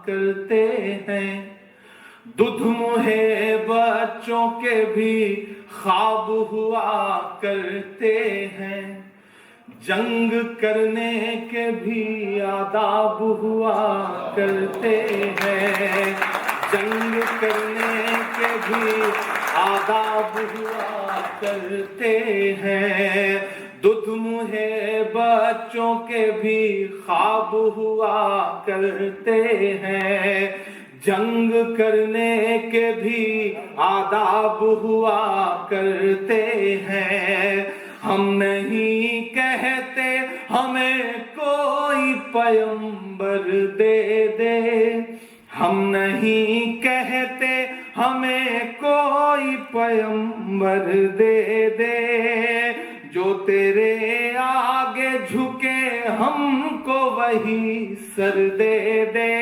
करते हैं। दुध मुहे बच्चों के भी ख्वाब हुआ करते हैं। जंग करने के भी आदाब हुआ करते हैं। जंग करने के भी आदाब हुआ करते हैं। दुध मुहे बच्चों के भी ख्वाब हुआ करते हैं। जंग करने के भी आदाब हुआ करते हैं। हम नहीं कहते हमें कोई पैगंबर दे दे। हम नहीं कहते हमें कोई पैगंबर दे दे। जो तेरे आगे झुके हमको वही सर दे दे।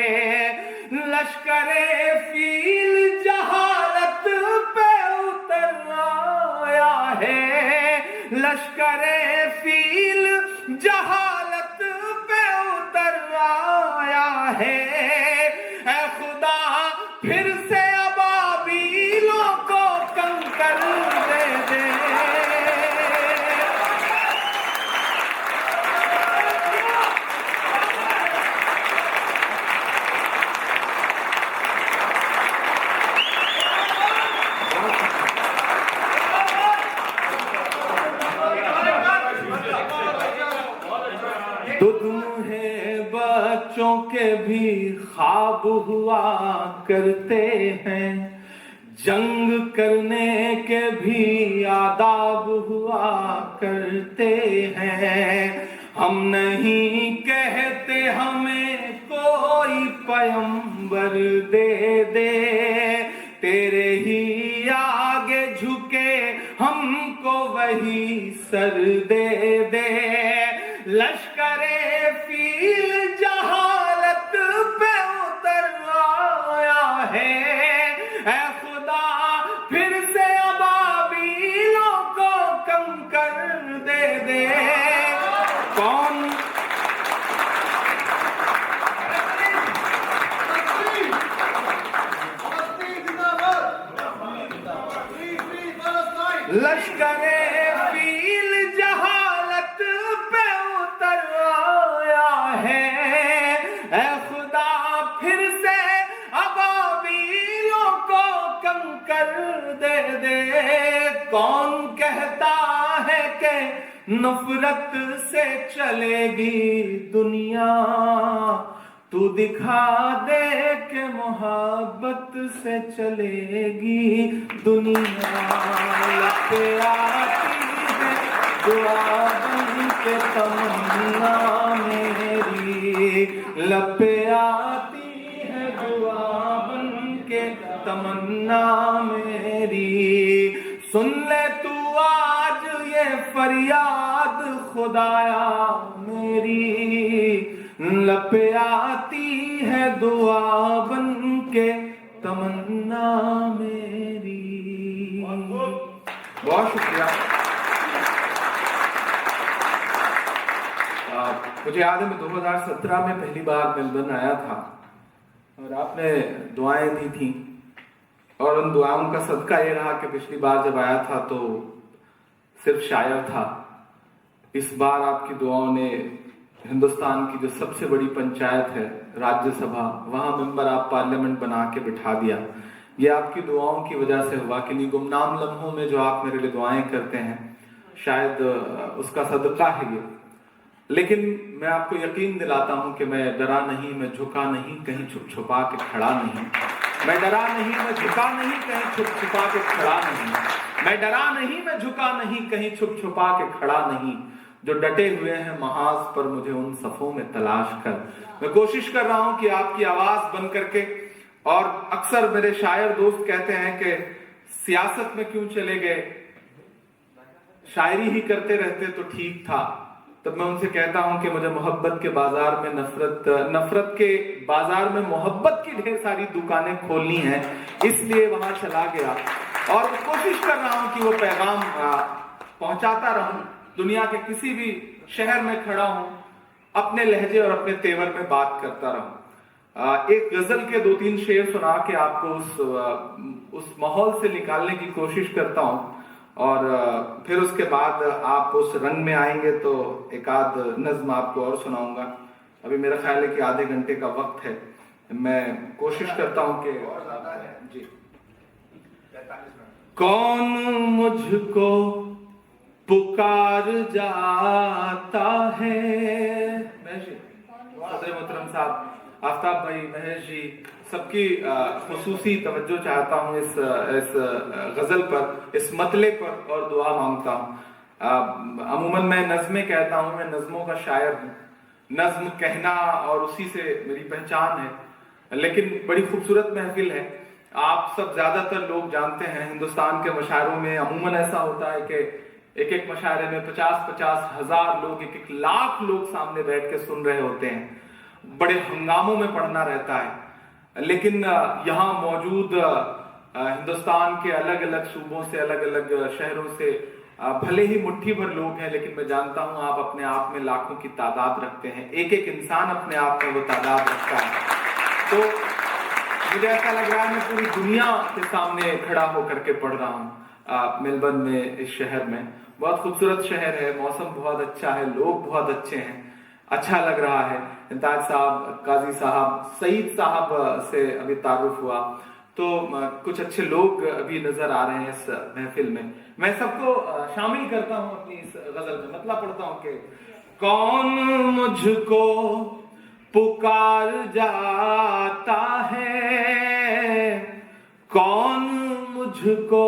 लश्करे फील जहालत पे उतर आया है। लश्करे फील जहालत पे उतर आया है। ऐ खुदा फिर से अबाबीलों को कंकर दे दे। दुध मुहे बच्चों के भी ख्वाब हुआ करते हैं। जंग करने के भी आदाब हुआ करते हैं। हम नहीं कहते हमें कोई पैगंबर दे दे। तेरे ही आगे झुके हमको वही सर दे दे। लश्करे फील जहालत पे उतर आया है। ऐ खुदा फिर से अबाबीलों को कंकर दे दे। कौन लश्करे फील जहालत पे उतर आया है। ऐ खुदा फिर से अबाबीलों को कंकर दे दे। कौन कहता है कि नफरत से चलेगी दुनिया। तू दिखा दे कि मोहब्बत से चलेगी दुनिया। लपे आती है दुआ बन के तमन्ना मेरी। लपे आती है दुआ बन के तमन्ना मेरी। सुन ले तू आज ये फरियाद खुदाया मेरी। लपे आती है दुआ बन के तमन्ना मेरी। बहुत शुक्रिया। मुझे याद है मैं 2017 में पहली बार मेलबर्न आया था और आपने दुआएं दी थी और उन दुआओं का सदका ये रहा कि पिछली बार जब आया था तो सिर्फ शायर था। इस बार आपकी दुआओं ने हिंदुस्तान की जो सबसे बड़ी पंचायत है राज्यसभा, वहां मेंबर आप पार्लियामेंट बना के बिठा दिया। ये आपकी दुआओं की वजह से हुआ कि नहीं गुमनाम लम्हों में जो आप मेरे लिए दुआएं करते हैं शायद उसका सदका है ये। लेकिन मैं आपको यकीन दिलाता हूं कि मैं डरा नहीं, मैं झुका नहीं, कहीं छुप छुपा के खड़ा नहीं। मैं डरा नहीं, मैं झुका नहीं, कहीं छुप छुपा के खड़ा नहीं। मैं डरा नहीं, मैं झुका नहीं, कहीं छुप छुपा के खड़ा नहीं। जो डटे हुए हैं महाज पर मुझे उन सफों में तलाश कर। मैं कोशिश कर रहा हूं कि आपकी आवाज बन करके, और अक्सर मेरे शायर दोस्त कहते हैं कि सियासत में क्यों चले गए, शायरी ही करते रहते तो ठीक था। तब मैं उनसे कहता हूं कि मुझे मोहब्बत के बाजार में नफरत के बाजार में मोहब्बत की ढेर सारी दुकानें खोलनी है, इसलिए वहां चला गया और कोशिश कर रहा हूं कि वो पैगाम पहुंचाता रहूं। दुनिया के किसी भी शहर में खड़ा हूं, अपने लहजे और अपने तेवर में बात करता रहूं। एक गजल के 2-3 शेर सुना के आपको उस माहौल से निकालने की कोशिश करता हूँ, और फिर उसके बाद आप उस रंग में आएंगे तो एक आध नज्म आपको और सुनाऊंगा। अभी मेरा ख्याल है कि आधे घंटे का वक्त है, मैं कोशिश करता हूँ कि जी। कौन मुझको पुकार जाता है, सदर मोहतरम साहब, आफ्ताब भाई, महेश जी, सबकी खुसूसी तवज्जो चाहता हूँ इस गजल पर, इस मतले पर, और दुआ मांगता हूँ। अमूमन मैं नज़्में कहता हूँ, मैं नज़्मों का शायर हूँ, नज़्म कहना और उसी से मेरी पहचान है, लेकिन बड़ी खूबसूरत महफिल है। आप सब ज्यादातर लोग जानते हैं हिंदुस्तान के मशायरों में अमूमन ऐसा होता है कि एक एक मशायरे में 50-50 हजार लोग, 1-1 लाख लोग सामने बैठ के सुन रहे होते हैं, बड़े हंगामों में पढ़ना रहता है। लेकिन यहाँ मौजूद हिंदुस्तान के अलग अलग सूबों से, अलग अलग शहरों से भले ही मुट्ठी भर लोग हैं, लेकिन मैं जानता हूं आप अपने आप में लाखों की तादाद रखते हैं, एक एक इंसान अपने आप में वो तादाद रखता है। तो मुझे ऐसा लग रहा है मैं पूरी दुनिया के सामने खड़ा होकर के पढ़ रहा हूँ मेलबर्न में, इस शहर में। बहुत खूबसूरत शहर है, मौसम बहुत अच्छा है, लोग बहुत अच्छे हैं, अच्छा लग रहा है। इंताज साहब, काजी साहब, सईद साहब से अभी तारुफ हुआ, तो कुछ अच्छे लोग अभी नजर आ रहे हैं इस महफिल में। मैं सबको शामिल करता हूं अपनी इस गजल में, मतलब पढ़ता हूं कि कौन मुझको पुकार जाता है, कौन मुझको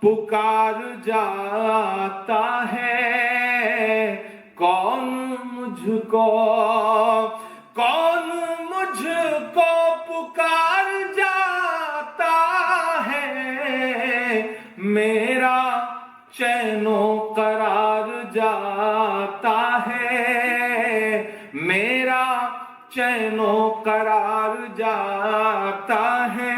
पुकार जाता है, कौन मुझको पुकार जाता है, मेरा चैनो करार जाता है, मेरा चैनो करार जाता है।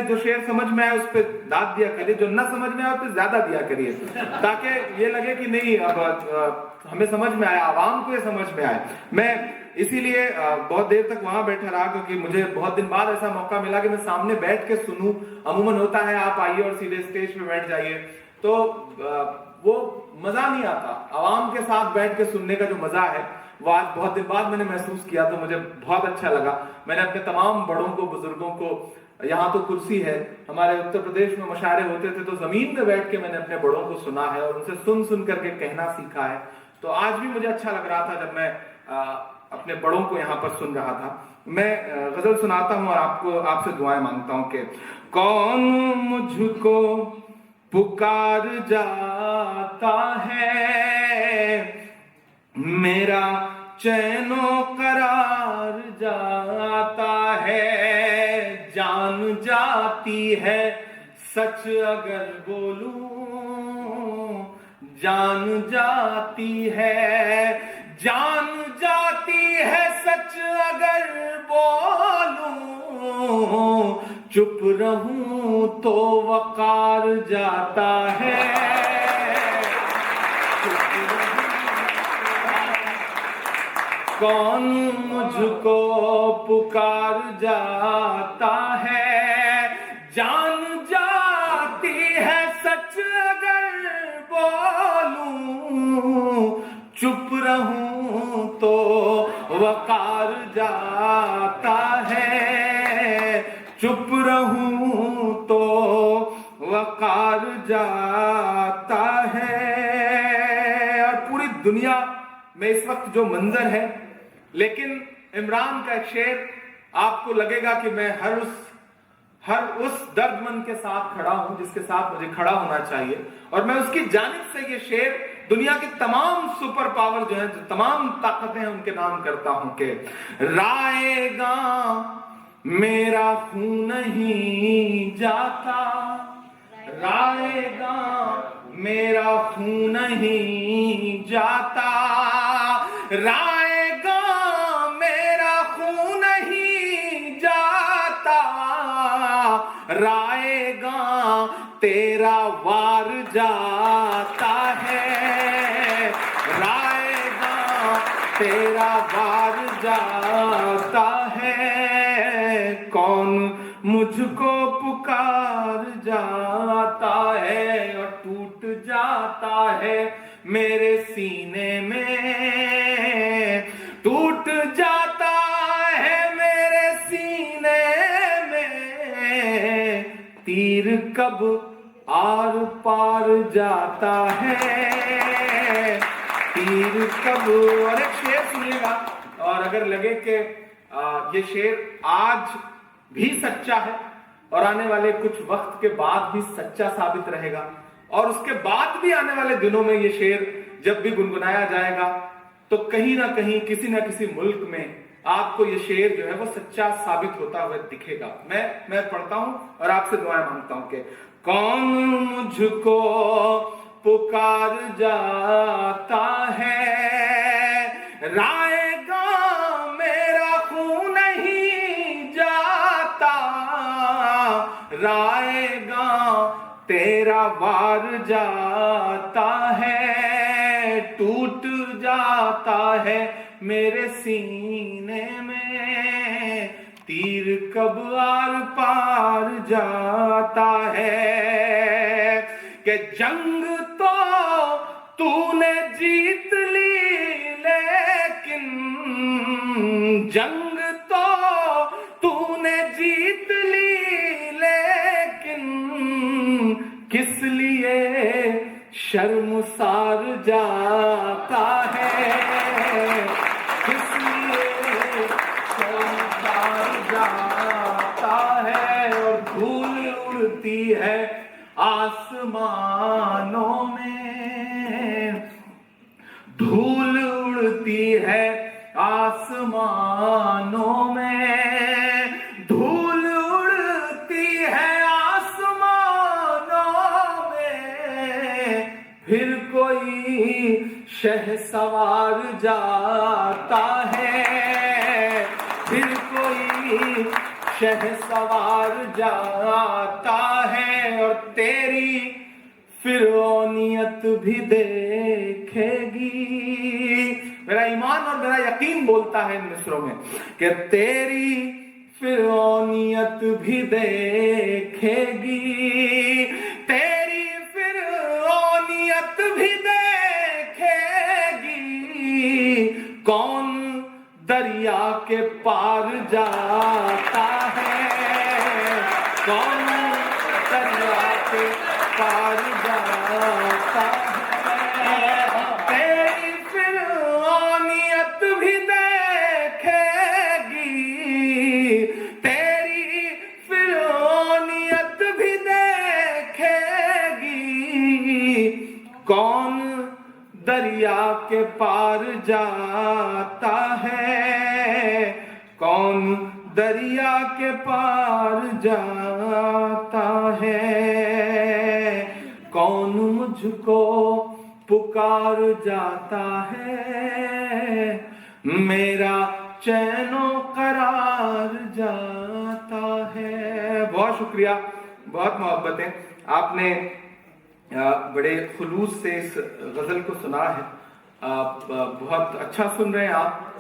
जो शेर समझ में आए उस पर दाद दिया करिए, जो ना समझ में आए उस पर ज्यादा दिया करिए, ताकि ये लगे कि नहीं अब हमें समझ में आया, आवाम को ये समझ में आए। मैं इसीलिए बहुत देर तक वहां बैठा रहा, क्योंकि मुझे बहुत दिन बाद ऐसा मौका मिला कि मैं सामने बैठ के सुनूं। अमूमन होता है आप आइए और सीधे स्टेज पे बैठ जाइए, तो वो मजा नहीं आता। आवाम के साथ बैठ के सुनने का जो मजा है वो आज बहुत दिन बाद मैंने महसूस किया, तो मुझे बहुत अच्छा लगा। मैंने अपने तमाम बड़ों को, बुजुर्गों को, यहाँ तो कुर्सी है, हमारे उत्तर प्रदेश में मुशायरे होते थे तो जमीन पे बैठ के मैंने अपने बड़ों को सुना है और उनसे सुन करके कहना सीखा है। तो आज भी मुझे अच्छा लग रहा था जब मैं अपने बड़ों को यहाँ पर सुन रहा था। मैं गजल सुनाता हूँ और आपसे दुआएं मांगता हूँ कि कौन मुझको पुकार जाता है, मेरा चैनो करार जाता है, जान जाती है सच अगर बोलूं, जान जाती है, जान जाती है सच अगर बोलूं, चुप रहूं तो वकार जाता है, कौन मुझको पुकार जाता है, जान जाती है सच अगर बोलूं, चुप रहूं तो वकार जाता है, चुप रहूं तो वकार जाता है। और पूरी दुनिया में इस वक्त जो मंजर है, लेकिन इमरान का एक शेर आपको लगेगा कि मैं हर उस दर्दमंद के साथ खड़ा हूं जिसके साथ मुझे खड़ा होना चाहिए, और मैं उसकी जानिब से ये शेर दुनिया की तमाम सुपर पावर जो है, जो तमाम ताकतें हैं, उनके नाम करता हूं कि राएगा मेरा खून नहीं जाता, राएगा मेरा खून नहीं जाता, राएगा मेरा खून नहीं जाता, राएगा तेरा वार जाता है, राएगा तेरा वार जाता है। कौन मुझको पुकार जाता है और टूट जाता है मेरे सीने में, टूट जाता है मेरे सीने में, तीर कब आर पार जाता है, तीर कब। और एक शेर सुनिएगा, और अगर लगे कि ये शेर आज भी सच्चा है और आने वाले कुछ वक्त के बाद भी सच्चा साबित रहेगा, और उसके बाद भी आने वाले दिनों में ये शेर जब भी गुनगुनाया जाएगा तो कहीं ना कहीं किसी ना किसी मुल्क में आपको ये शेर जो है वो सच्चा साबित होता हुआ दिखेगा। मैं पढ़ता हूं और आपसे दुआएं मांगता हूं कि कौन मुझको पुकार जाता है, राएगा मेरा खून नहीं जाता, राएगा तेरा वार जाता है, टूट जाता है मेरे सीने में, तीर कब आर पार जाता है। कि जंग तो तूने जीत ली लेकिन, जंग तो तूने जीत ली लेकिन, किस लिए शर्मसार जाता है, किस लिए शर्मसार जाता है। और धूल उड़ती है आसमानों में, धूल उड़ती है आसमानों में, धूल उड़ती है आसमानों में, फिर कोई शहसवार जाता है, फिर कोई शहसवार जाता है। और तेरी फिरौनियत भी देखेगी, मेरा ईमान और मेरा यकीन बोलता है इन मिसरों में कि तेरी फिरौनियत भी देखेगी, तेरी फिरौनियत भी देखेगी। कौन दरिया के पार जाता है, कौन दरिया के पार जाता है, तेरी फिरौनियत भी देखेगी, तेरी फिरौनियत भी देखेगी। कौन दरिया के पार जाता है, कौन दरिया के पार जाता है, कौन मुझको पुकार जाता है, मेरा चैनो करार जाता है। बहुत शुक्रिया, बहुत मोहब्बतें, आपने बड़े खुलूस से इस गजल को सुना है। आप बहुत अच्छा सुन रहे हैं आप।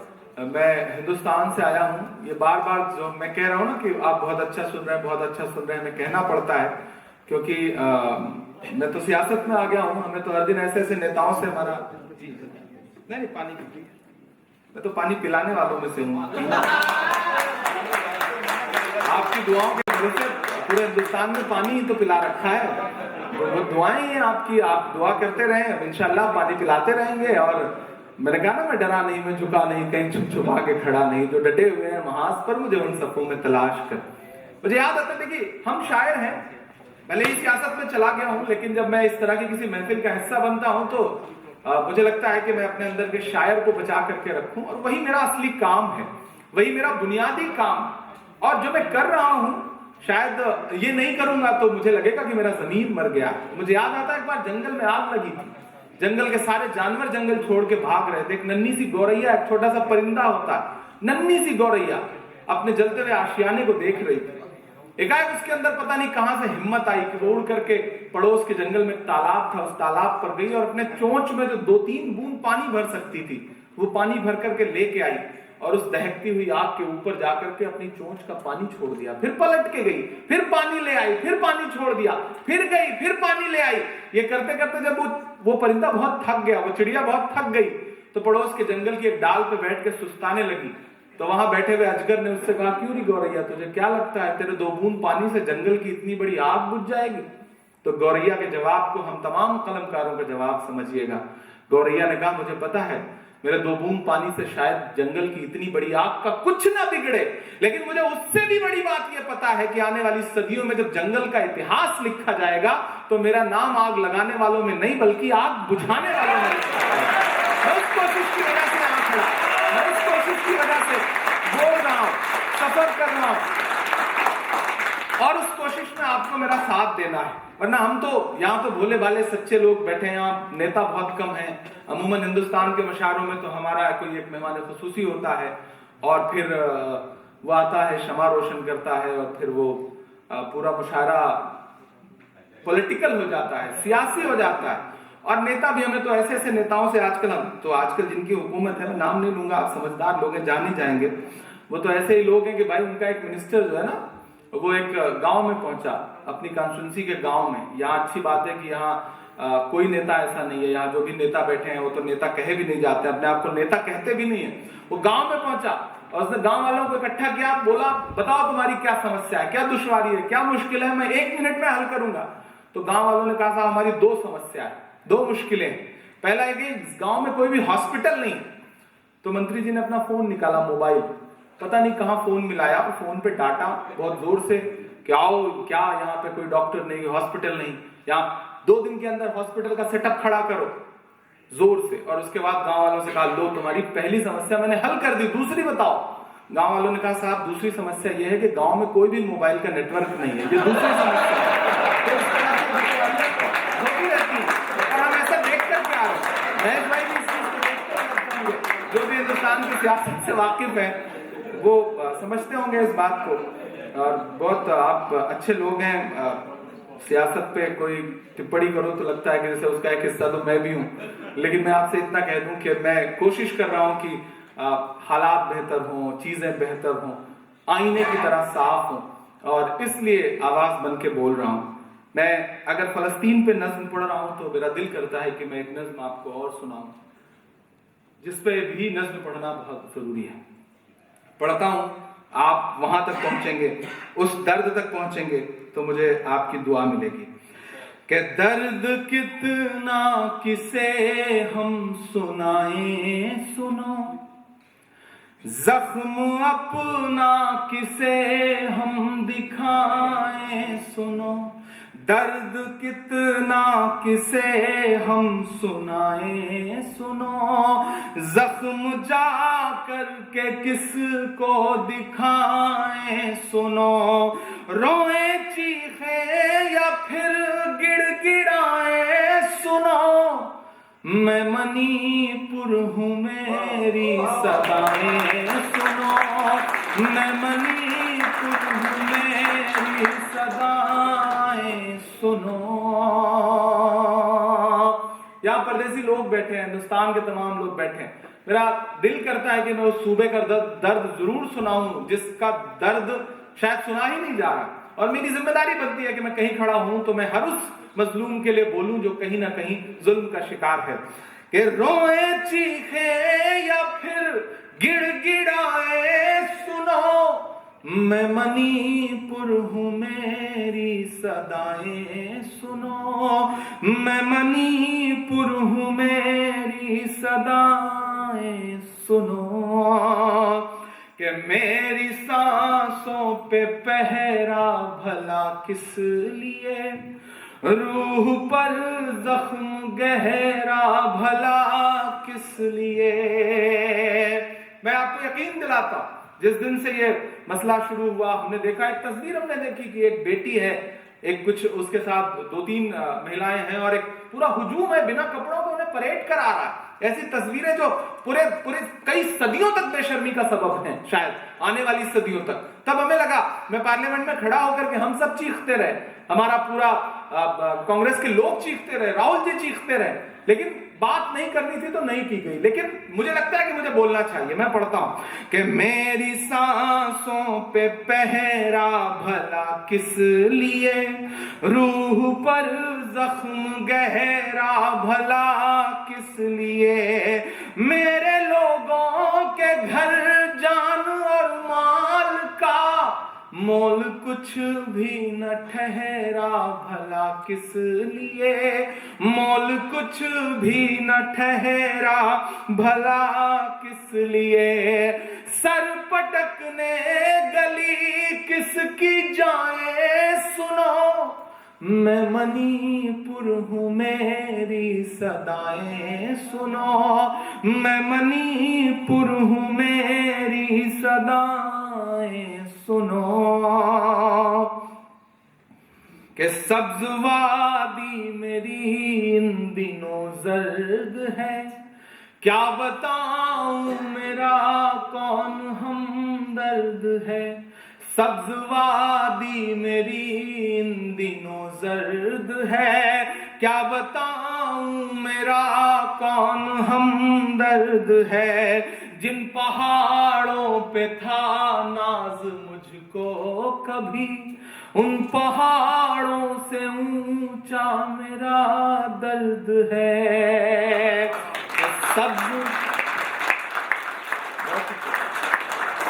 मैं हिंदुस्तान से आया हूँ, ये बार बार जो मैं कह रहा हूँ ना कि आप बहुत अच्छा सुन रहे हैं, बहुत अच्छा सुन रहे हैं, मैं कहना पड़ता है क्योंकि मैं तो सियासत में आ गया हूँ। हमें तो हर दिन ऐसे ऐसे नेताओं से हमारा नहीं पानी पी, मैं तो पानी पिलाने वालों में से हूँ। आपकी दुआओं की वजह से पूरे हिंदुस्तान में पानी ही तो पिला रखा है, तो वो दुआएं हैं आपकी, आप दुआ करते रहें, इंशाल्लाह पानी पिलाते रहेंगे। और मैंने कहा ना, मैं डरा नहीं, मैं झुका नहीं, कहीं छुप छुपा के खड़ा नहीं, जो डटे हुए हैं महाज पर मुझे उन सफों में तलाश कर। मुझे याद आता है कि हम शायर हैं, भले ही सियासत में चला गया हूं, लेकिन जब मैं इस तरह की किसी महफिल का हिस्सा बनता हूं तो मुझे लगता है कि मैं अपने अंदर के शायर को बचा करके रखूं, और वही मेरा असली काम है, वही मेरा बुनियादी काम। और जो मैं कर रहा हूं, शायद ये नहीं करूंगा तो मुझे लगेगा कि मेरा जमीन मर गया। मुझे याद आता है एक बार जंगल में आग लगी थी, जंगल के सारे जानवर जंगल छोड़ के भाग रहे थे। एक नन्ही सी गौरैया, एक छोटा सा परिंदा होता है, नन्ही सी गौरैया अपने जलते हुए आशियाने को देख रही थी। एकाएक उसके अंदर पता नहीं कहां से हिम्मत आई कि वो उड़ करके पड़ोस के जंगल में तालाब था, उस तालाब पर गई और अपने चोंच में जो 2-3 बूंद पानी भर सकती थी वो पानी भर करके लेके आई और उस दहकती हुई आग के ऊपर जाकर के अपनी चोंच का पानी छोड़ दिया, फिर पलट के गई, फिर पानी ले आई, फिर पानी छोड़ दिया, फिर गई, फिर पानी ले आई। ये करते करते जब वो परिंदा बहुत थक गया, वो चिड़िया बहुत थक गई, तो पड़ोस के जंगल की एक डाल पे बैठ के सुस्ताने लगी। तो वहां बैठे हुए अजगर ने उससे कहा, क्यों नहीं गौरैया, तुझे क्या लगता है तेरे 2 बूंद पानी से जंगल की इतनी बड़ी आग बुझ जाएगी? तो गौरैया के जवाब को हम तमाम कलमकारों का जवाब समझिएगा। गौरैया ने कहा, मुझे पता है मेरे 2 बूंद पानी से शायद जंगल की इतनी बड़ी आग का कुछ ना बिगड़े, लेकिन मुझे उससे भी बड़ी बात यह पता है कि आने वाली सदियों में जब जंगल का इतिहास लिखा जाएगा तो मेरा नाम आग लगाने वालों में नहीं बल्कि आग बुझाने वालों में लिखा जाएगा। मैं उस कोशिश की वजह से यहां खड़ा, मैं उस कोशिश की वजह से बोल रहा हूं, सफर कर रहा हूं, और उस कोशिश में आपको मेरा साथ देना है। वरना हम तो यहाँ तो भोले भाले सच्चे लोग बैठे हैं, यहाँ नेता बहुत कम हैं। अमूमन हिंदुस्तान के मुशायरों में तो हमारा कोई एक मेहमान खुसूसी होता है और फिर वो आता है, शमा रोशन करता है और फिर वो पूरा मुशायरा पॉलिटिकल हो जाता है, सियासी हो जाता है। और नेता भी, हमें तो ऐसे ऐसे नेताओं से आजकल जिनकी हुकूमत है, मैं नाम नहीं लूंगा, आप समझदार लोग हैं, जान ही जाएंगे, वो तो ऐसे ही लोग हैं कि भाई उनका एक मिनिस्टर जो है ना, वो एक गांव में पहुंचा, अपनी कॉन्स्टिट्यूंसी के गांव में। यहाँ अच्छी बात है कि यहाँ कोई नेता ऐसा नहीं है, यहाँ जो भी नेता बैठे हैं वो तो नेता कहे भी नहीं जाते, अपने आप को नेता कहते भी नहीं है। वो गांव में पहुंचा और उसने गांव वालों को इकट्ठा किया, बोला, बताओ तुम्हारी क्या समस्या है, क्या दुश्वारी है, क्या मुश्किल है, मैं 1 मिनट में हल करूंगा। तो गांव वालों ने कहा, साहब हमारी 2 समस्या है, 2 मुश्किलें। पहला है कि गांव में कोई भी हॉस्पिटल नहीं। तो मंत्री जी ने अपना फोन निकाला, मोबाइल, पता नहीं कहां फोन मिलाया, फोन पे डाटा बहुत जोर से, क्या यहाँ पे कोई डॉक्टर नहीं, हॉस्पिटल नहीं, यहाँ 2 दिन के अंदर हॉस्पिटल का सेटअप खड़ा करो, जोर से। और उसके बाद गांव वालों से कहा, लो तुम्हारी पहली समस्या मैंने हल कर दी, दूसरी बताओ। गांव वालों ने कहा, साहब दूसरी समस्या यह है कि गांव में कोई भी मोबाइल का नेटवर्क नहीं है, ये दूसरी समस्या है। और हम ऐसा देख कर क्या आ रहे हैं, भाई भी इस चीज को देखते होंगे, जो भी हिंदुस्तान की सियासत से वाकिफ है वो समझते होंगे इस बात को। और बहुत आप अच्छे लोग हैं, सियासत पे कोई टिप्पणी करो तो लगता है कि जैसे उसका एक हिस्सा तो मैं भी हूं, लेकिन मैं आपसे इतना कह दूं कि मैं कोशिश कर रहा हूं कि हालात बेहतर हों, चीजें बेहतर हों, आईने की तरह साफ हों, और इसलिए आवाज बन के बोल रहा हूं। मैं अगर फलस्तीन पे नज्म पढ़ रहा हूं तो मेरा दिल करता है कि मैं एक नज्म आपको और सुनाऊं, जिसपे भी नज्म पढ़ना बहुत जरूरी है। पढ़ता हूं, आप वहां तक पहुंचेंगे, उस दर्द तक पहुंचेंगे तो मुझे आपकी दुआ मिलेगी। कि दर्द कितना किसे हम सुनाएं सुनो, जख्म अपना किसे हम दिखाएं सुनो, दर्द कितना किसे हम सुनाएं सुनो, जख्म जा करके किसको दिखाएं सुनो, रोए चीखे या फिर गिड़गिड़ाएं सुनो, मैं मणिपुर हूँ मेरी सदाएं सुनो, मैं मणिपुर हूँ मेरी सदाएं सुनो। यहाँ परदेसी लोग बैठे हैं, हिंदुस्तान के तमाम लोग बैठे हैं, मेरा दिल करता है कि मैं उस सूबे का दर्द जरूर सुनाऊं जिसका दर्द शायद सुना ही नहीं जा रहा, और मेरी जिम्मेदारी बनती है कि मैं कहीं खड़ा हूं तो मैं हर उस मजलूम के लिए बोलूं जो कहीं ना कहीं जुल्म का शिकार है। कि रोए चीखे या फिर गिड़गिड़ाए सुनो, मैं मणिपुर हूँ मेरी सदाएं सुनो, मैं मणिपुर हूँ मेरी सदाएं सुनो, कि मेरी सांसों पे पहरा भला किस लिए, रूह पर जख्म गहरा भला किस लिए। मैं आपको यकीन दिलाता हूं, जिस दिन से ये मसला शुरू हुआ, हमने देखा, एक तस्वीर हमने देखी कि एक बेटी है, एक कुछ उसके साथ 2-3 महिलाएं हैं और एक पूरा हुजूम है, बिना कपड़ों को उन्हें परेड करा रहा है। ऐसी तस्वीरें जो पूरे कई सदियों तक बेशर्मी का सबब हैं, शायद आने वाली सदियों तक। तब हमें लगा, मैं पार्लियामेंट में खड़ा होकर के हम सब चीखते रहे, हमारा पूरा कांग्रेस के लोग चीखते रहे, राहुल जी चीखते रहे, लेकिन बात नहीं करनी थी तो नहीं की गई। लेकिन मुझे लगता है कि मुझे बोलना चाहिए। मैं पढ़ता हूं कि मेरी सांसों पे पहरा भला किस लिए, रूह पर जख्म गहरा भला किस लिए, मेरे लोगों के घर जान और माल का मोल कुछ भी न ठहरा भला किस लिए, मोल कुछ भी न ठहरा भला किस लिए, सर पटकने गली किसकी जाए सुनो, मैं मणिपुर हूँ मेरी सदाएं सुनो, मैं मणिपुर हूँ मेरी सदाएं सुनो, कि सब्ज वादी मेरी इन दिनों जर्द है, क्या बताऊं मेरा कौन हमदर्द है, सब्ज वादी मेरी इन दिनों जर्द है, क्या बताऊं मेरा कौन हमदर्द है, जिन पहाड़ों पे था नाज मुझको कभी, उन पहाड़ों से ऊंचा मेरा दर्द है,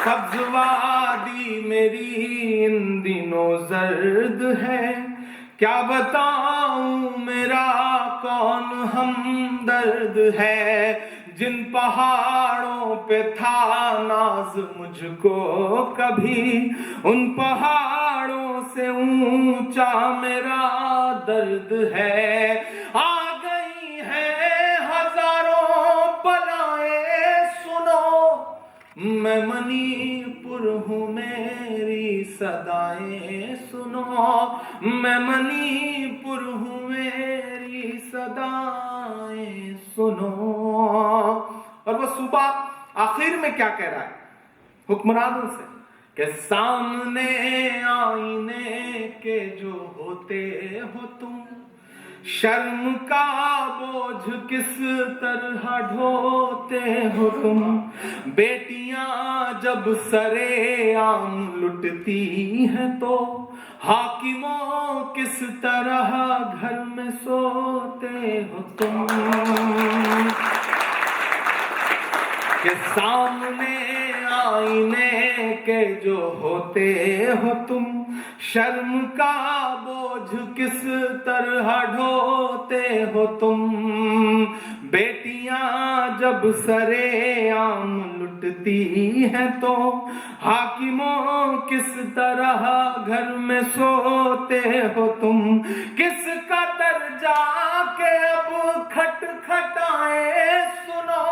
सब्ज वादी मेरी इन दिनों जर्द है, क्या बताऊं मेरा कौन हमदर्द है, जिन पहाड़ों पे था नाज मुझको कभी, उन पहाड़ों से ऊंचा मेरा दर्द है, आ गई है हजारों बलाएं सुनो, मैं मणिपुर हूँ मेरी सदाएं सुनो, मैं मणिपुर हूँ मेरी सदाएं सुनो। और वो सूबा आखिर में क्या कह रहा है हुक्मरानों से, कि सामने आईने के जो होते हो तुम, शर्म का बोझ किस तरह ढोते हो तुम, बेटियां जब सरे आम लुटती हैं तो हाकिमों किस तरह घर में सोते हो तुम, के सामने आईने के जो होते हो तुम, शर्म का बोझ किस तरह ढोते हो तुम, बेटियां जब सरे आम लुटती हैं तो हाकिमों किस तरह घर में सोते हो तुम, किसका दर्जा के अब खटखटाए सुनो,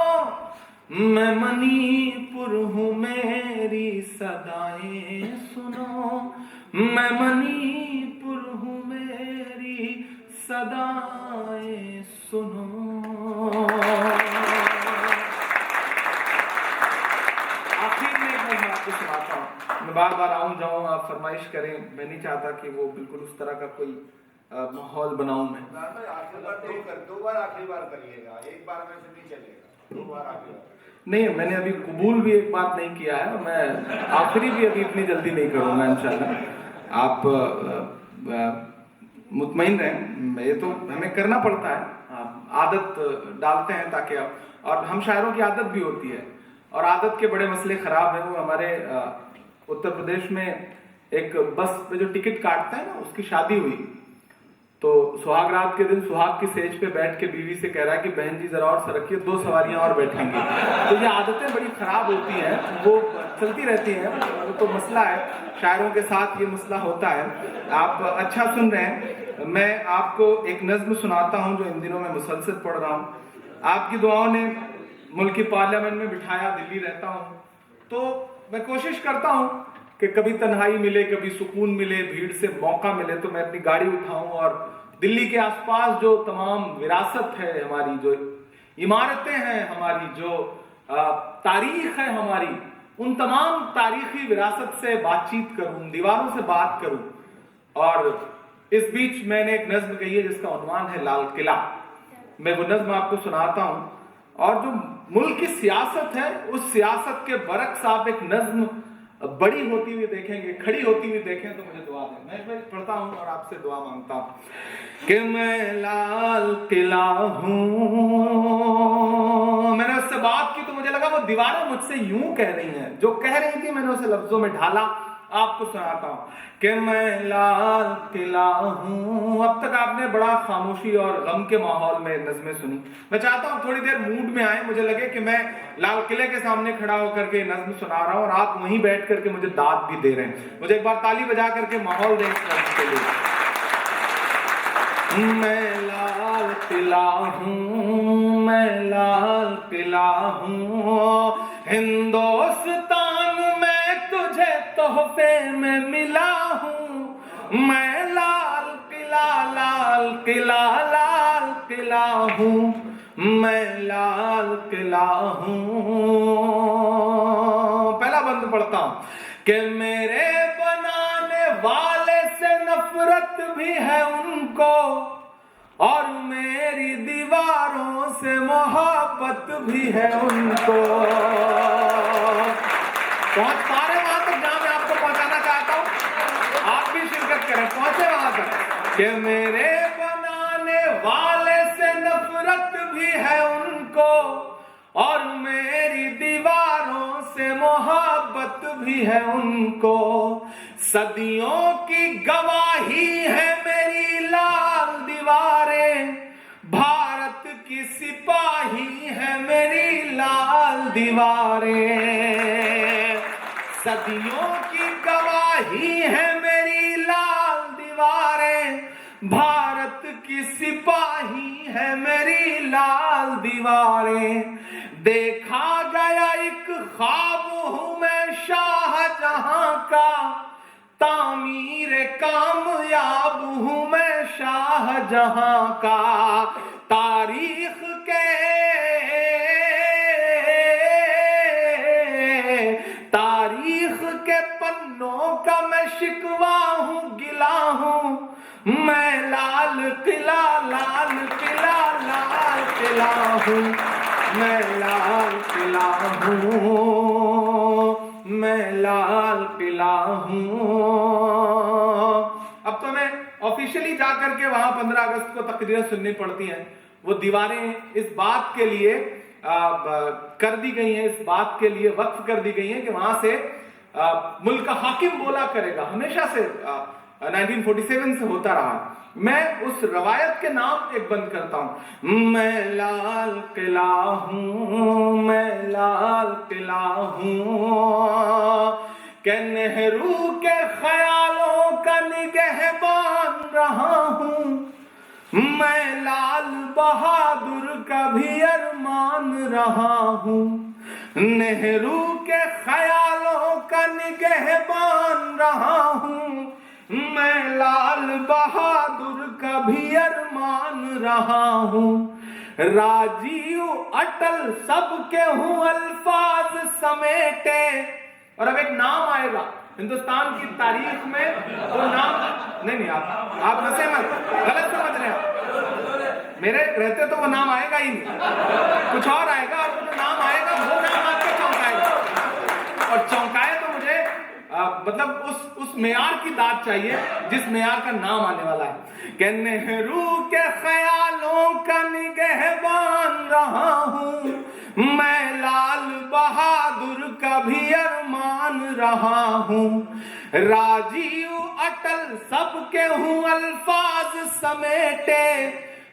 मैं मणिपुर हूँ मेरी सदाएं सुनो, मैं मणिपुर हूँ मेरी सदाएं सुनो। आखिर में एक मैं आपको सुनाता हूँ, मैं बार बार आऊं जाऊं, आप फरमाइश करें, मैं नहीं चाहता कि वो बिल्कुल उस तरह का कोई माहौल बनाऊं मैं। दो बार आखिरी बार करिएगा, एक बार में से नहीं चलेगा, दो बार आखिरी बार। नहीं, मैंने अभी कबूल भी एक बात नहीं किया है, मैं आखिरी भी अभी इतनी जल्दी नहीं करूंगा इंशाल्लाह। आप मुतमईन रहें, ये तो हमें करना पड़ता है, आदत डालते हैं ताकि आप, और हम शायरों की आदत भी होती है, और आदत के बड़े मसले खराब हैं। वो हमारे उत्तर प्रदेश में एक बस पे जो टिकट काटता है ना, उसकी शादी हुई, तो सुहाग रात के दिन सुहाग की सेज पे बैठ के बीवी से कह रहा है कि बहन जी जरा और सरकिए, 2 सवारियां और बैठेंगी। तो ये आदतें बड़ी खराब होती हैं, वो चलती रहती हैं, वो तो मसला है, शायरों के साथ ये मसला होता है। आप अच्छा सुन रहे हैं, मैं आपको एक नज्म सुनाता हूं जो इन दिनों में मुसलसल पढ़ रहा हूं। आपकी दुआओं ने मुल्क की पार्लियामेंट में बिठाया, दिल्ली रहता हूं, तो मैं कोशिश करता हूं कि कभी तन्हाई मिले, कभी सुकून मिले, भीड़ से मौका मिले तो मैं अपनी गाड़ी उठाऊं और दिल्ली के आसपास जो तमाम विरासत है हमारी, जो इमारतें हैं हमारी, जो तारीख है हमारी, उन तमाम तारीखी विरासत से बातचीत करूं, दीवारों से बात करूं। और इस बीच मैंने एक नज्म कही है जिसका उन्वान है लाल किला। मैं वो नज्म आपको सुनाता हूं। और जो मुल्क की सियासत है, उस सियासत के बरक्स आप एक नज्म बड़ी होती हुई देखेंगे, खड़ी होती हुई देखें तो मुझे दुआ दें। मैं पढ़ता हूं और आपसे दुआ मांगता हूं कि मैं लाल किला हूं। मैंने उससे बात की तो मुझे लगा वो दीवारें मुझसे यूं कह रही हैं, जो कह रही थी मैंने उसे लफ्जों में ढाला। आपको सुनाता हूं कि मैं लाल किला हूं। अब तक आपने बड़ा खामोशी और गम के माहौल में नज़में सुनी। मैं चाहता हूं थोड़ी देर मूड में आए, मुझे लगे कि मैं लाल किले के सामने खड़ा होकर के नज्म सुना रहा हूं और आप वहीं बैठ करके मुझे दाद भी दे रहे हैं। मुझे एक बार ताली बजा करके माहौल दें इस नज्म के लिए। मैं लाल किला हूं, मैं लाल किला हूं, हिंदुस्तान में तुझे तोहफे में मिला हूं। मैं लाल किला, लाल किला, लाल किला हूं, मैं लाल किला हूं। पहला बंद पढ़ता हूं कि मेरे बनाने वाले से नफरत भी है उनको और मेरी दीवारों से मोहब्बत भी है उनको। पहुंच पा रहे वहां तक जहां मैं आपको पहुंचाना चाहता हूं? आप भी शिरकत करें, पहुंचे वहां तक कि मेरे बनाने वाले से नफरत भी है उनको और मेरी दीवारों से मोहब्बत भी है उनको। सदियों की गवाही है मेरी लाल दीवारें, भारत की सिपाही है मेरी लाल दीवारें। सदियों की गवाही है मेरी लाल दीवारें, भारत की सिपाही है मेरी लाल दीवारें। देखा गया एक ख्वाब हूं मैं शाहजहां का, तामीर कामयाब हूं मैं शाहजहां का। तारीख के पन्नों का मैं शिकवा हूं, गिला हूं। मैं लाल किला, लाल किला, लाल किला हूं, मैं लाल किला हूं, मैं लाल किला हूं। अब तो मैं ऑफिशियली जाकर के वहां 15 अगस्त को तकरीरें सुननी पड़ती हैं। वो दीवारें इस बात के लिए कर दी गई हैं, इस बात के लिए वक्फ कर दी गई हैं कि वहां से मुल्क का हाकिम बोला करेगा। हमेशा से 1947 से होता रहा। मैं उस रवायत के नाम एक बंद करता हूं। मैं लाल किला हूं, मैं लाल किला हूं, कि नेहरू के ख्यालों का निगहबान रहा हूं। मैं लाल बहादुर का भी अरमान रहा हूं। नेहरू के ख्यालों का निगहबान रहा हूं। मैं लाल बहादुर का भी अरमान रहा हूं। राजीव अटल सबके हूं अल्फाज समेटे। और अब एक नाम आएगा हिंदुस्तान की तारीख में, वो नाम नहीं आप नशे मत, गलत समझ रहे हैं। मेरे रहते तो वो नाम आएगा ही नहीं, कुछ और आएगा। और वो नाम आएगा, वो नाम आपको चौंकाएगा। और चौंकाए तो मुझे मतलब उस मेयार की दाद चाहिए जिस मेयार का नाम आने वाला है। कि नेहरू के ख्यालों का निगहबान रहा हूं। मैं लाल बहादुर का भी अरमान रहा हूं। राजीव अटल सबके हूं अल्फाज समेटे।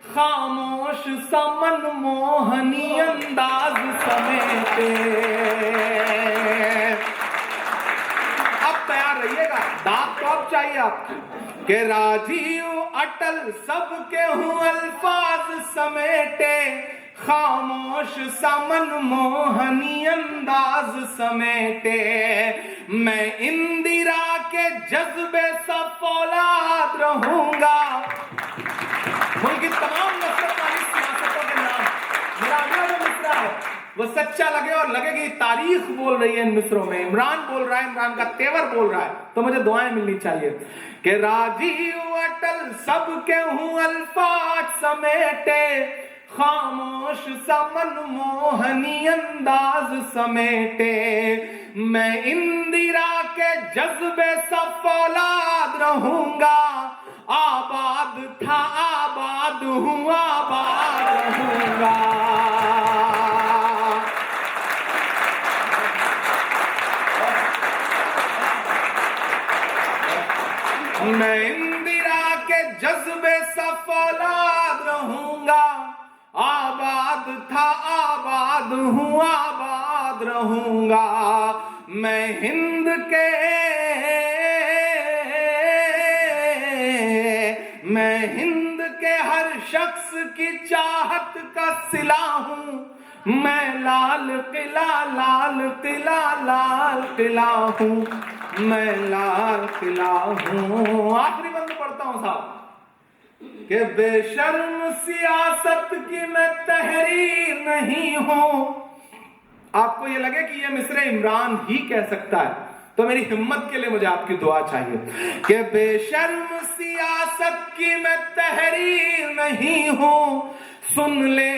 खामोश समन मोहनी अंदाज समेटे। तैयार रहिएगा, दाद तो अब चाहिए आपको। कि राजीव अटल सबके हूं अल्फाज समेटे। खामोश समन मोहनी अंदाज समेटे। मैं इंदिरा के जज्बे सा फौलाद रहूंगा। मुल्क की तमाम नफरत वाली सियासतों के नाम मेरा अगला जो मिसरा है वो सच्चा लगे और लगे कि तारीख बोल रही है इन मिसरों में, इमरान बोल रहा है, इमरान का तेवर बोल रहा है, तो मुझे दुआएं मिलनी चाहिए कि राजीव अटल सब के हूं अल्फाज समेटे, खामोश समन मोहनी अंदाज समेटे, मैं इंदिरा के जज्बे सा फौलाद रहूंगा, आबाद था आबाद हूं आबाद रहूंगा। मैं इंदिरा के जज्बे सा फौलाद रहूंगा, आबाद था आबाद हूं आबाद रहूंगा। मैं हिंद के हर शख्स की चाहत का सिला हूं, मैं लाल किला लाल किला लाल किला हूं, मैं लाल किला हूं। आखिरी बंद पढ़ता हूं साहब कि बेशर्म सियासत की मैं तहरीर नहीं हूं। आपको ये लगे कि ये मिसरे इमरान ही कह सकता है तो मेरी हिम्मत के लिए मुझे आपकी दुआ चाहिए कि बेशर्म सियासत की मैं तहरीर नहीं हूं, सुन ले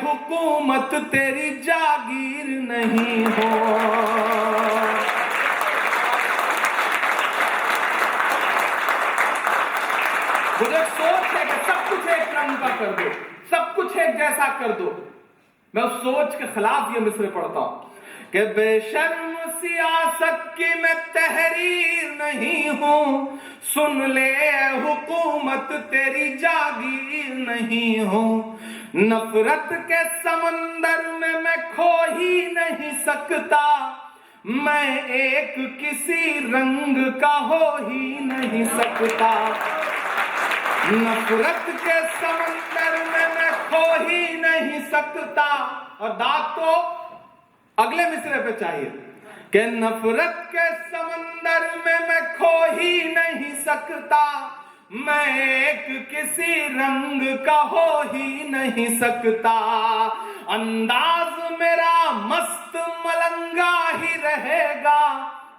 हुकूमत तेरी जागीर नहीं हो। मुझे सोच है कि सब कुछ एक रंग का कर दो, सब कुछ एक जैसा कर दो। मैं उस सोच के खिलाफ ये मिसरे पढ़ता हूं कि बेशर्म सियासत की मैं तहरीर नहीं हूं, सुन ले हुकूमत तेरी जागीर नहीं हूं। नफरत के समंदर में मैं खो ही नहीं सकता, मैं एक किसी रंग का हो ही नहीं सकता। नफरत के समंदर में मैं खो ही नहीं सकता। और दाग तो अगले मिसरे पे चाहिए कि नफरत के समंदर में मैं खो ही नहीं सकता, मैं एक किसी रंग का हो ही नहीं सकता। अंदाज मेरा मस्त मलंगा ही रहेगा,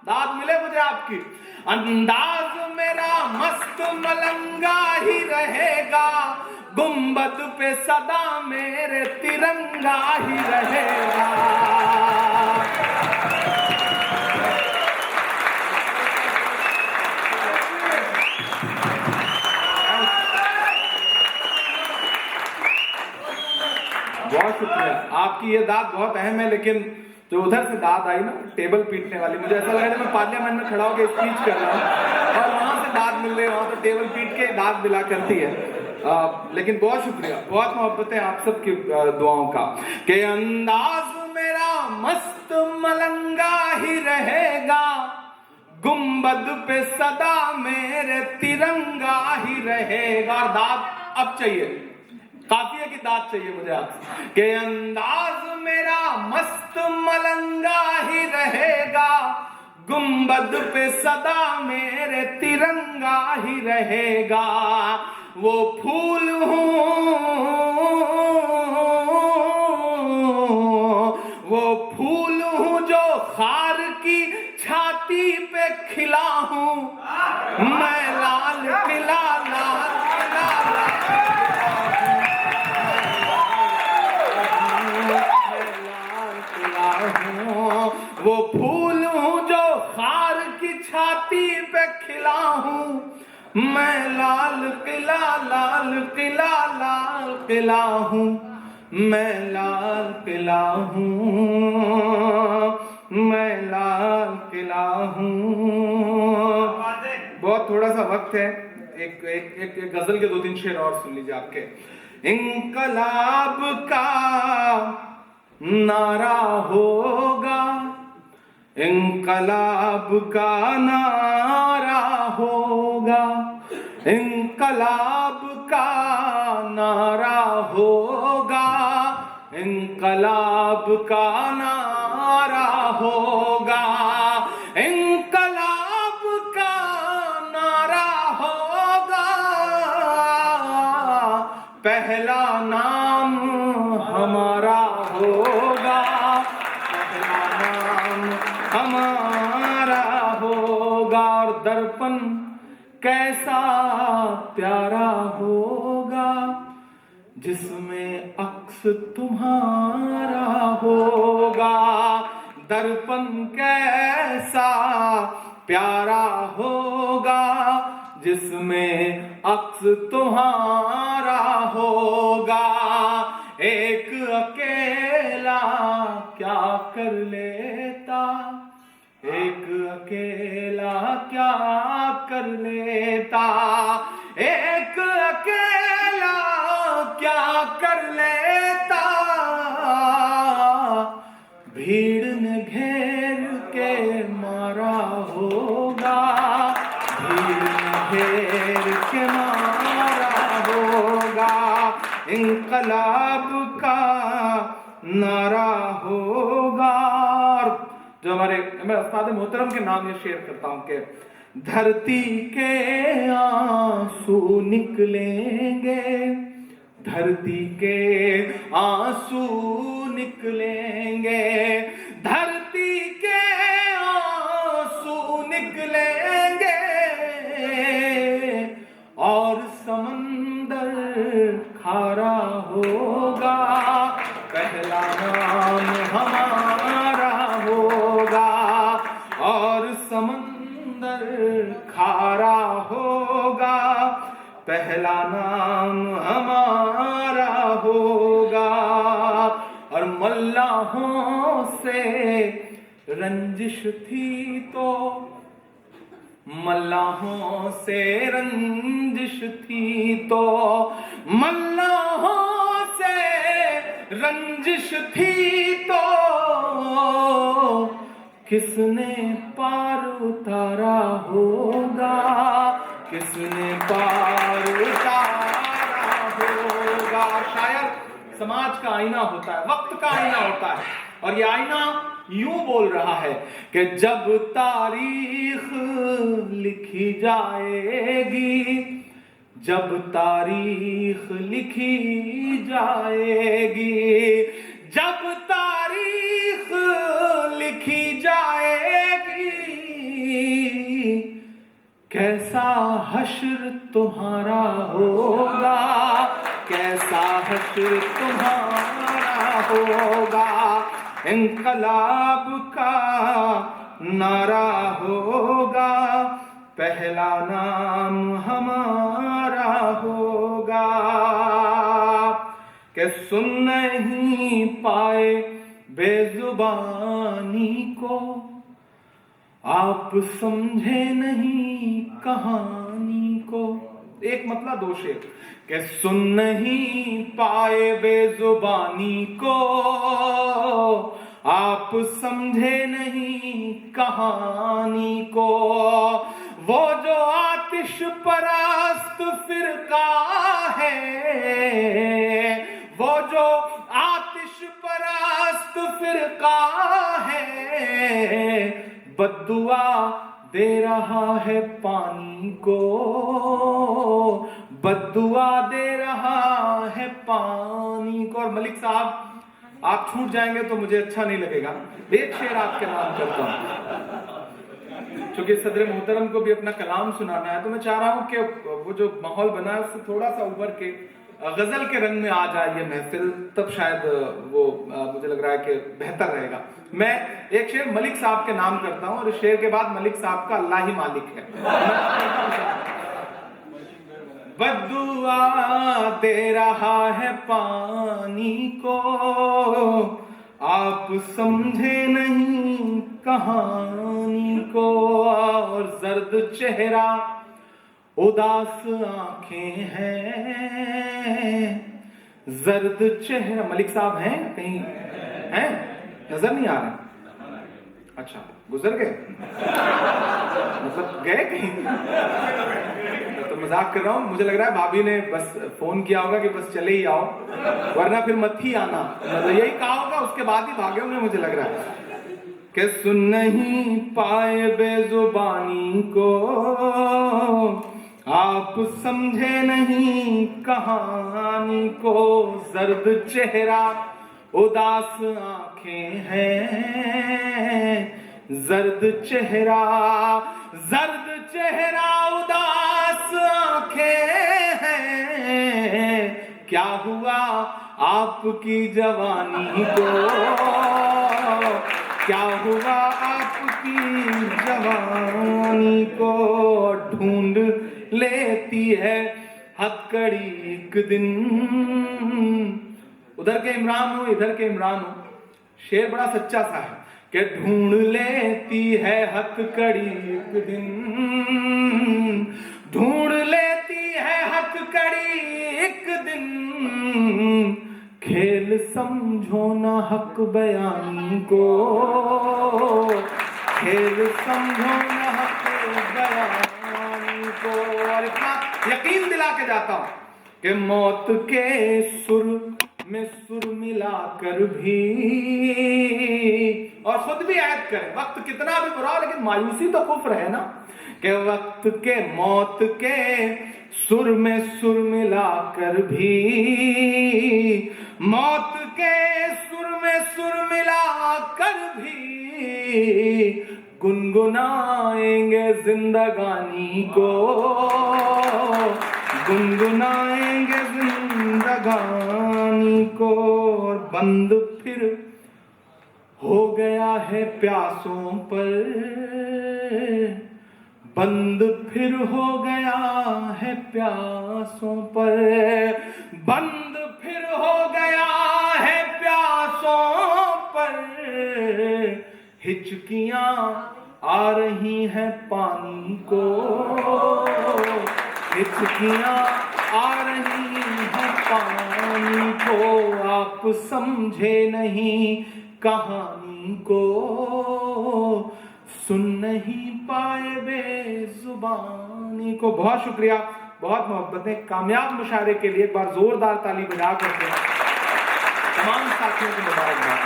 दाद मिले मुझे आपकी। अंदाज मेरा मस्त मलंगा ही रहेगा, गुंबद पे सदा मेरे तिरंगा ही रहेगा। बहुत शुक्रिया, आपकी ये दाद बहुत अहम है, लेकिन जो उधर से दाद आई ना टेबल पीटने वाली, मुझे ऐसा लगा मैं पार्लियामेंट में खड़ा होकर स्पीच कर रहा हूँ और वहां से दाद मिल रही है, वहां तो टेबल पीट के दाद मिला करती है। लेकिन बहुत शुक्रिया, बहुत मोहब्बत है आप सबकी दुआओं का कि अंदाज मेरा मस्त मलंगा ही रहेगा, गुंबद पे सदा मेरे तिरंगा ही रहेगा। दाद अब चाहिए, काफी है कि दाद चाहिए मुझे आपसे कि अंदाज मेरा मस्त मलंगा ही रहेगा, गुंबद पे सदा मेरे तिरंगा ही रहेगा। वो फूल हूँ, वो फूल हूँ जो खार की छाती पे खिला हूँ, मैं लाल किला लाल किला वो फूल हूँ जो खार की छाती पे खिला हूँ, मैं लाल किला लाल किला लाल किला हूँ, मैं लाल किला हूँ, मैं लाल किला हूँ। बहुत थोड़ा सा वक्त है, एक एक एक, एक गजल के 2-3 शेर और सुन लीजिए आपके। इंकलाब का नारा होगा, इंकलाब का नारा होगा, इंकलाब का नारा होगा, इंकलाब का नारा होगा, इंकलाब का नारा होगा, पहला नाम हमारा होगा, हमारा होगा, और दर्पण कैसा प्यारा होगा जिसमें अक्स तुम्हारा होगा। दर्पण कैसा प्यारा होगा जिसमें अक्स तुम्हारा होगा। एक अकेला क्या कर लेता, एक अकेला क्या कर लेता, एक अकेला क्या कर लेता। भीड़ ने घेर के मारा होगा, भीड़ ने घेर के मारा होगा। इंकलाब का नारा होगा। जो हमारे, मैं उस्ताद मोहतरम के नाम ये शेयर करता हूं कि धरती के आंसू निकलेंगे, धरती के आंसू निकलेंगे, धरती के आंसू निकलेंगे, और समंदर खारा होगा, पहला नाम हमारा होगा। और समंदर खारा होगा, पहला नाम हमारा होगा। और मल्लाहों से रंजिश थी तो, मल्लाहों से रंजिश थी तो, मल्लाहों से रंजिश थी तो, किसने पार उतारा होगा, किसने पार उतारा होगा। शायद समाज का आईना होता है, वक्त का आईना होता है, और ये आईना यूं बोल रहा है कि जब तारीख लिखी जाएगी, जब तारीख लिखी जाएगी, जब तारीख लिखी जाएगी, कैसा हश्र तुम्हारा होगा, कैसा हश्र तुम्हारा होगा। इंकलाब का नारा होगा, पहला नाम हमारा होगा। कि सुन नहीं पाए बेजुबानी को, आप समझे नहीं कहानी को। एक मतलब दो शेर कि सुन नहीं पाए बेजुबानी को, आप समझे नहीं कहानी को। वो जो आतिश परस्त फिरका है, वो जो आतिश परस्त फिरका है, बद्दुआ दे रहा है पानी को, बद्दुआ दे रहा है पानी को। और मलिक साहब आप छूट जाएंगे तो मुझे अच्छा नहीं लगेगा, एक शेर आपके नाम करता हूं। क्योंकि सदर मोहतरम को भी अपना कलाम सुनाना है, तो मैं चाह रहा हूं कि वो जो माहौल बना है उससे थोड़ा सा उभर के गजल के रंग में आ जाए ये महफिल, तब शायद वो मुझे लग रहा है कि बेहतर रहेगा। मैं एक शेर मलिक साहब के नाम करता हूं, और इस शेर के बाद मलिक साहब का अल्लाह ही मालिक है। बद्दुआ दे रहा है पानी को, आप समझे नहीं कहानी को। और जर्द चेहरा उदास आंखें हैं, जर्द चेहरा। मलिक साहब हैं कहीं? हैं? नजर नहीं आ रहे? अच्छा, गुजर गए? मतलब गए कहीं? तो मजाक कर रहा हूँ, मुझे लग रहा है भाभी ने बस फोन किया होगा कि बस चले ही आओ, वरना फिर मत ही आना, मतलब यही कहा होगा, उसके बाद ही भागे होंगे मुझे लग रहा है। कि सुन नहीं पाए बेजुबानी को, आप समझे नहीं कहानी को। जर्द चेहरा उदास आंखें हैं, जर्द चेहरा उदास आंखें हैं, क्या हुआ आपकी जवानी को, क्या हुआ आपकी जवानी को, ढूंढ लेती है हथकड़ी एक दिन। उधर के इमरान हो इधर के इमरान हो, शेर बड़ा सच्चा सा है कि ढूंढ लेती है हथकड़ी एक दिन, ढूंढ लेती है हथकड़ी एक दिन, खेल समझो ना हक बयानी को, खेल समझो ना हक बयानी को। और इतना यकीन दिला के जाता हूं कि मौत के सुर में सुर मिलाकर भी, और खुद भी ऐड करें, वक्त कितना भी बुरा हो लेकिन मायूसी तो कुफ्र है ना, कि वक्त के मौत के सुर में सुर मिलाकर भी, मौत के सुर में सुर मिलाकर भी, गुनगुनाएंगे जिंदगानी को, गुनगुनाएंगे जिंदगानी को। बंद फिर हो गया है प्यासों पर, बंद फिर हो गया है प्यासों पर, बंद फिर हो गया है प्यासों पर, हिचकियां आ रही हैं पानी को, हिचकियां आ रही हैं पानी को, आप समझे नहीं कहानी को, सुन नहीं पाए बेजुबानी को। बहुत शुक्रिया, बहुत मोहब्बतें। कामयाब मुशायरे के लिए एक बार जोरदार ताली बजा करते हैं तमाम साथियों को मुबारकबाद।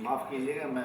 माफ कीजिएगा, मैं